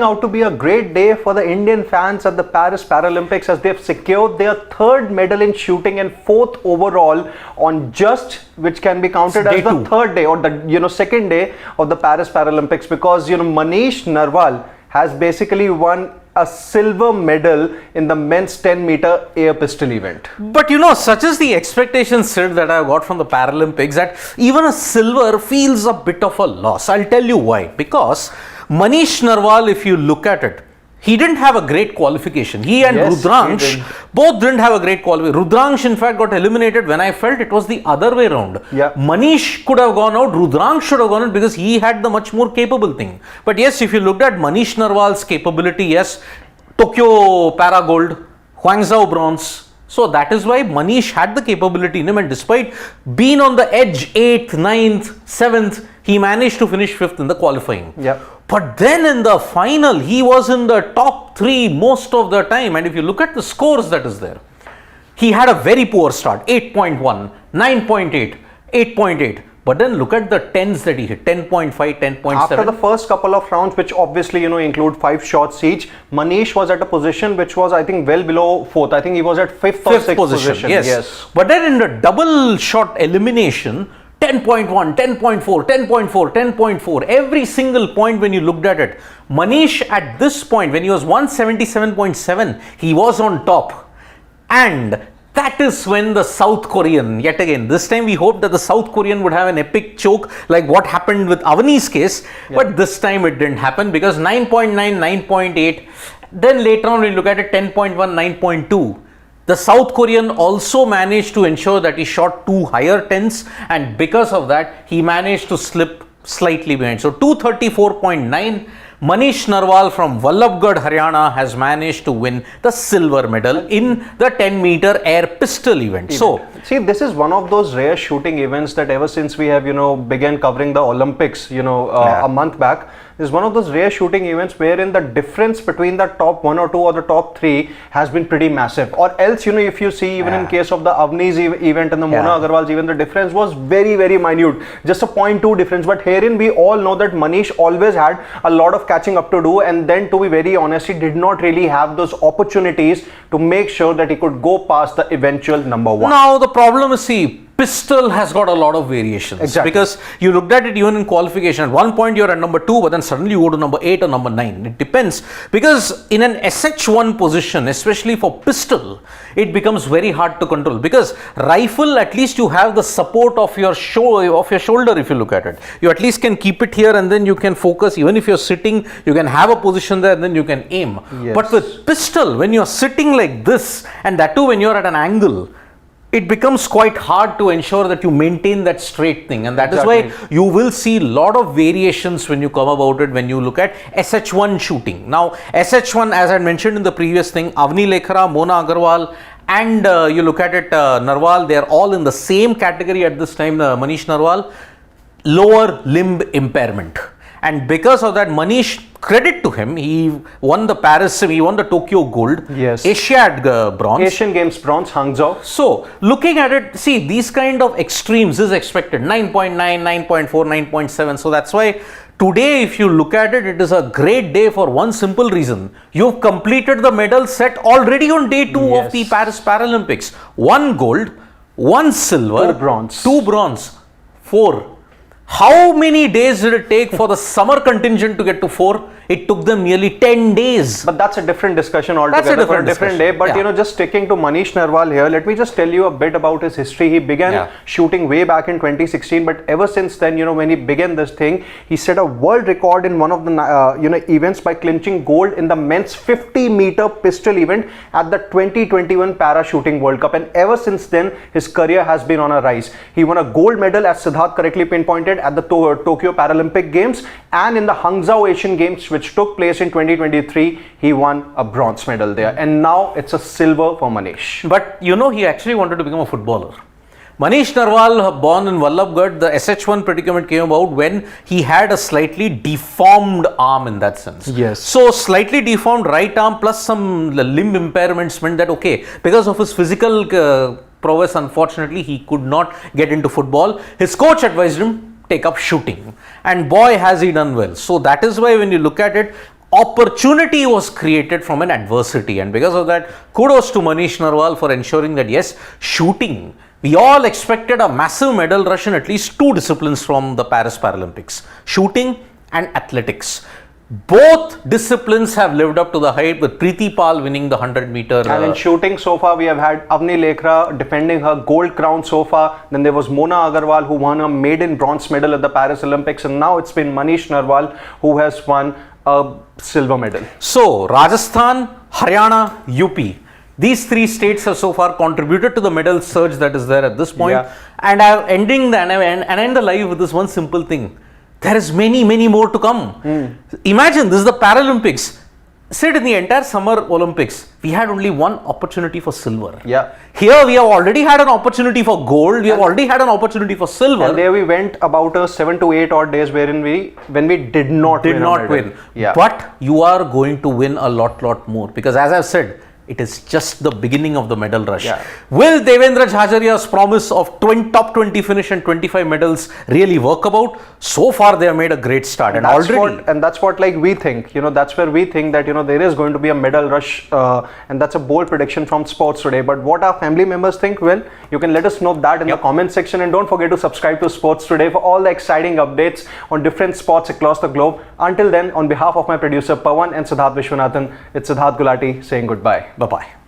out to be a great day for the Indian fans at the Paris Paralympics as they've secured their third medal in shooting and fourth overall on just which can be counted as the third day or the second day of the Paris Paralympics, because Manish Narwal has basically won a silver medal in the men's 10-meter air pistol event. But such is the expectation, Sid, that I got from the Paralympics, that even a silver feels a bit of a loss. I'll tell you why. Because Manish Narwal, if you look at it, he didn't have a great qualification. He and Rudransh both didn't have a great qualification. Rudransh, in fact, got eliminated when I felt it was the other way around. Yeah. Manish could have gone out, Rudransh should have gone out because he had the much more capable thing. But yes, if you looked at Manish Narwal's capability, yes, Tokyo Para Gold, Guangzhou Bronze. So that is why Manish had the capability in him, and despite being on the edge 8th, 9th, 7th, he managed to finish 5th in the qualifying. Yeah. But then in the final, he was in the top 3 most of the time. And if you look at the scores that is there, he had a very poor start, 8.1, 9.8, 8.8. But then look at the 10s that he hit, 10.5, 10.7. After the first couple of rounds, which obviously, include 5 shots each, Manish was at a position which was, I think, well below 4th. I think he was at 5th or 6th position. Yes. But then in the double shot elimination, 10.1, 10.4, 10.4, 10.4, every single point when you looked at it. Manish at this point, when he was 177.7, he was on top. And that is when the South Korean, yet again, this time we hoped that the South Korean would have an epic choke like what happened with Avani's case. Yeah. But this time it didn't happen because 9.9, 9.8, then later on we look at it 10.1, 9.2. The South Korean also managed to ensure that he shot 2 higher 10s, and because of that, he managed to slip slightly behind. So 234.9, Manish Narwal from Vallabhgarh, Haryana has managed to win the silver medal in the 10-meter air pistol event. So, see, this is one of those rare shooting events that ever since we have, began covering the Olympics, a month back, is one of those rare shooting events wherein the difference between the top 1 or 2 or the top 3 has been pretty massive. Or else, if you see even in case of the Avni's event and the Mona Agarwal's event, the difference was very, very minute. Just a 0.2 difference. But herein we all know that Manish always had a lot of catching up to do, and then to be very honest, he did not really have those opportunities to make sure that he could go past the eventual number 1. Now the problem is, pistol has got a lot of variations. Exactly. Because you looked at it even in qualification. At one point you're at number 2, but then suddenly you go to number 8 or number 9. It depends. Because in an SH1 position, especially for pistol, it becomes very hard to control. Because rifle, at least you have the support of your shoulder if you look at it. You at least can keep it here and then you can focus. Even if you're sitting, you can have a position there and then you can aim. Yes. But with pistol, when you're sitting like this, and that too when you're at an angle, it becomes quite hard to ensure that you maintain that straight thing, and that is why you will see a lot of variations when you come about it when you look at SH1 shooting. Now SH1, as I mentioned in the previous thing, Avni Lekhara, Mona Agarwal, and you look at it, Narwal, they are all in the same category at this time. Manish Narwal, lower limb impairment. And because of that, Manish, credit to him, he won the Tokyo gold, Asiad bronze, Asian Games bronze, Hangzhou. So, looking at it, see, these kind of extremes is expected, 9.9, 9.4, 9.7. So, that's why today, if you look at it, it is a great day for one simple reason. You've completed the medal set already on day 2 of the Paris Paralympics. 1 gold, 1 silver, 2 bronze, 4. How many days did it take for the summer contingent to get to 4? It took them nearly 10 days. But that's a different discussion altogether. That's a different day. But just sticking to Manish Narwal here, let me just tell you a bit about his history. He began shooting way back in 2016, but ever since then, when he began this thing, he set a world record in one of the events by clinching gold in the men's 50-meter pistol event at the 2021 Para Shooting World Cup. And ever since then, his career has been on a rise. He won a gold medal, as Siddharth correctly pinpointed, at the Tokyo Paralympic Games, and in the Hangzhou Asian Games, which took place in 2023, he won a bronze medal there. And now it's a silver for Manish. But he actually wanted to become a footballer. Manish Narwal, born in Vallabhgarh, the SH1 predicament came about when he had a slightly deformed arm in that sense. Yes. So, slightly deformed right arm plus some limb impairments meant that, because of his physical prowess, unfortunately, he could not get into football. His coach advised him, take up shooting, and boy has he done well. So that is why when you look at it, opportunity was created from an adversity, and because of that, kudos to Manish Narwal for ensuring that yes, shooting, we all expected a massive medal rush in at least two disciplines from the Paris Paralympics, shooting and athletics. Both disciplines have lived up to the hype, with Preeti Pal winning the 100-meter. And in shooting so far, we have had Avni Lekhra defending her gold crown so far. Then there was Mona Agarwal, who won a maiden bronze medal at the Paris Olympics. And now it's been Manish Narwal who has won a silver medal. So, Rajasthan, Haryana, UP. These three states have so far contributed to the medal surge that is there at this point. Yeah. And I'm ending the, and I end the live with this one simple thing. There is many more to come. Imagine, this is the Paralympics. Said in the entire Summer Olympics, we had only one opportunity for silver. Yeah. Here we have already had an opportunity for gold. We have already had an opportunity for silver. And there we went about 7 to 8 odd days when we did not win. Yeah. But you are going to win a lot more, because as I've said, it is just the beginning of the medal rush. Yeah. Will Devendra Jhajaria's promise of top 20 finish and 25 medals really work about? So far, they have made a great start, and that's what like we think. That's where we think that there is going to be a medal rush, and that's a bold prediction from Sports Today. But what our family members think, well, you can let us know that in the comment section, and don't forget to subscribe to Sports Today for all the exciting updates on different sports across the globe. Until then, on behalf of my producer Pawan and Siddharth Vishwanathan, it's Siddharth Gulati saying goodbye. Bye-bye.